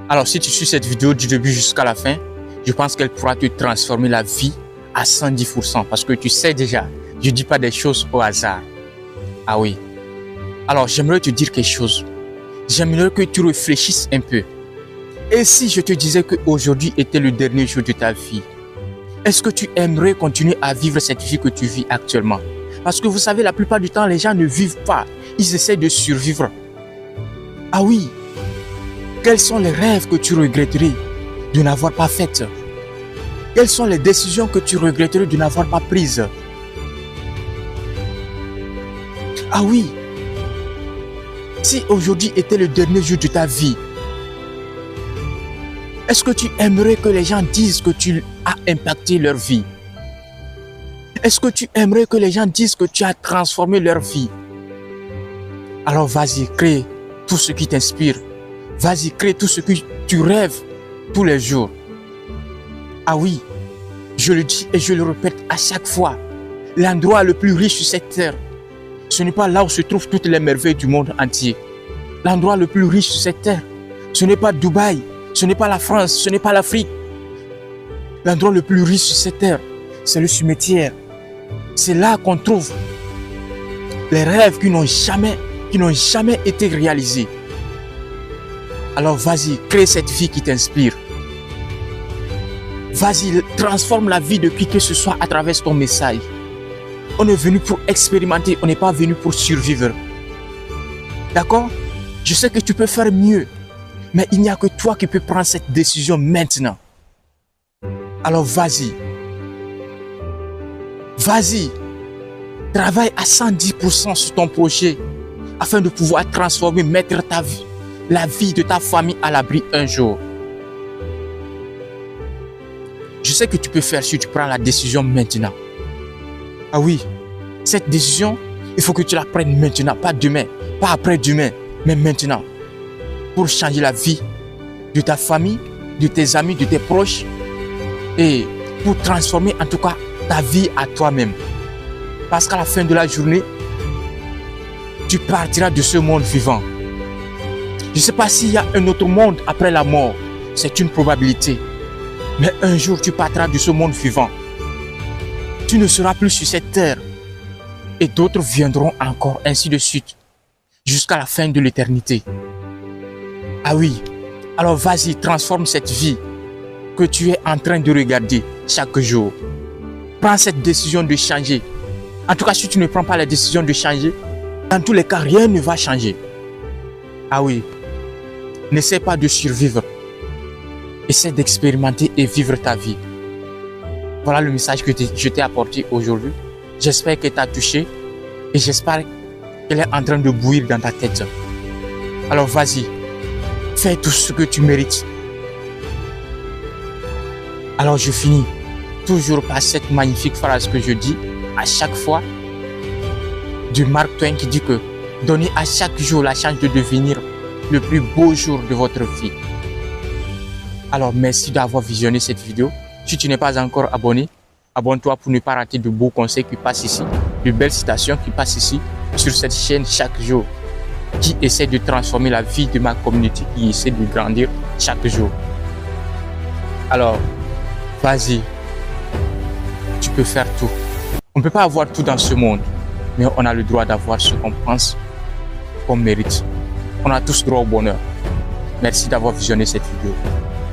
Alors, si tu suis cette vidéo du début jusqu'à la fin, je pense qu'elle pourra te transformer la vie à 110%. Parce que tu sais déjà, je ne dis pas des choses au hasard. Ah oui. Alors, j'aimerais te dire quelque chose. J'aimerais que tu réfléchisses un peu. Et si je te disais qu'aujourd'hui était le dernier jour de ta vie, est-ce que tu aimerais continuer à vivre cette vie que tu vis actuellement? Parce que vous savez, la plupart du temps, les gens ne vivent pas. Ils essaient de survivre. Ah oui. Quels sont les rêves que tu regretterais de n'avoir pas faites? Quelles sont les décisions que tu regretterais de n'avoir pas prises? Ah oui. Si aujourd'hui était le dernier jour de ta vie, est-ce que tu aimerais que les gens disent que tu as impacté leur vie? Est-ce que tu aimerais que les gens disent que tu as transformé leur vie? Alors vas-y, crée tout ce qui t'inspire. Vas-y, crée tout ce que tu rêves tous les jours. Ah oui, je le dis et je le répète à chaque fois. L'endroit le plus riche sur cette terre, ce n'est pas là où se trouvent toutes les merveilles du monde entier. L'endroit le plus riche sur cette terre, ce n'est pas Dubaï, ce n'est pas la France, ce n'est pas l'Afrique. L'endroit le plus riche sur cette terre, c'est le cimetière. C'est là qu'on trouve les rêves qui n'ont jamais été réalisés. Alors vas-y, crée cette vie qui t'inspire. Vas-y, transforme la vie de qui que ce soit à travers ton message. On est venu pour expérimenter, on n'est pas venu pour survivre. D'accord? Je sais que tu peux faire mieux, mais il n'y a que toi qui peux prendre cette décision maintenant. Alors vas-y. Vas-y. Travaille à 110% sur ton projet afin de pouvoir transformer, mettre ta vie, la vie de ta famille à l'abri un jour. Je sais que tu peux faire si tu prends la décision maintenant. Ah oui, cette décision, il faut que tu la prennes maintenant, pas demain, pas après-demain, mais maintenant. Pour changer la vie de ta famille, de tes amis, de tes proches et pour transformer en tout cas ta vie à toi-même. Parce qu'à la fin de la journée, tu partiras de ce monde vivant. Je ne sais pas s'il y a un autre monde après la mort, c'est une probabilité. Mais un jour, tu partiras de ce monde vivant. Tu ne seras plus sur cette terre. Et d'autres viendront encore, ainsi de suite, jusqu'à la fin de l'éternité. Ah oui, alors vas-y, transforme cette vie que tu es en train de regarder chaque jour. Prends cette décision de changer. En tout cas, si tu ne prends pas la décision de changer, dans tous les cas, rien ne va changer. Ah oui, n'essaie pas de survivre. Essaie d'expérimenter et vivre ta vie. Voilà le message que je t'ai apporté aujourd'hui. J'espère qu'elle t'a touché et j'espère qu'elle est en train de bouillir dans ta tête. Alors vas-y, fais tout ce que tu mérites. Alors je finis toujours par cette magnifique phrase que je dis à chaque fois de Mark Twain qui dit que donnez à chaque jour la chance de devenir le plus beau jour de votre vie. Alors merci d'avoir visionné cette vidéo. Si tu n'es pas encore abonné, abonne-toi pour ne pas rater de beaux conseils qui passent ici, de belles citations qui passent ici sur cette chaîne chaque jour, qui essaie de transformer la vie de ma communauté, qui essaie de grandir chaque jour. Alors, vas-y, tu peux faire tout. On ne peut pas avoir tout dans ce monde, mais on a le droit d'avoir ce qu'on pense, qu'on mérite. On a tous droit au bonheur. Merci d'avoir visionné cette vidéo.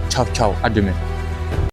Ciao, ciao, à demain.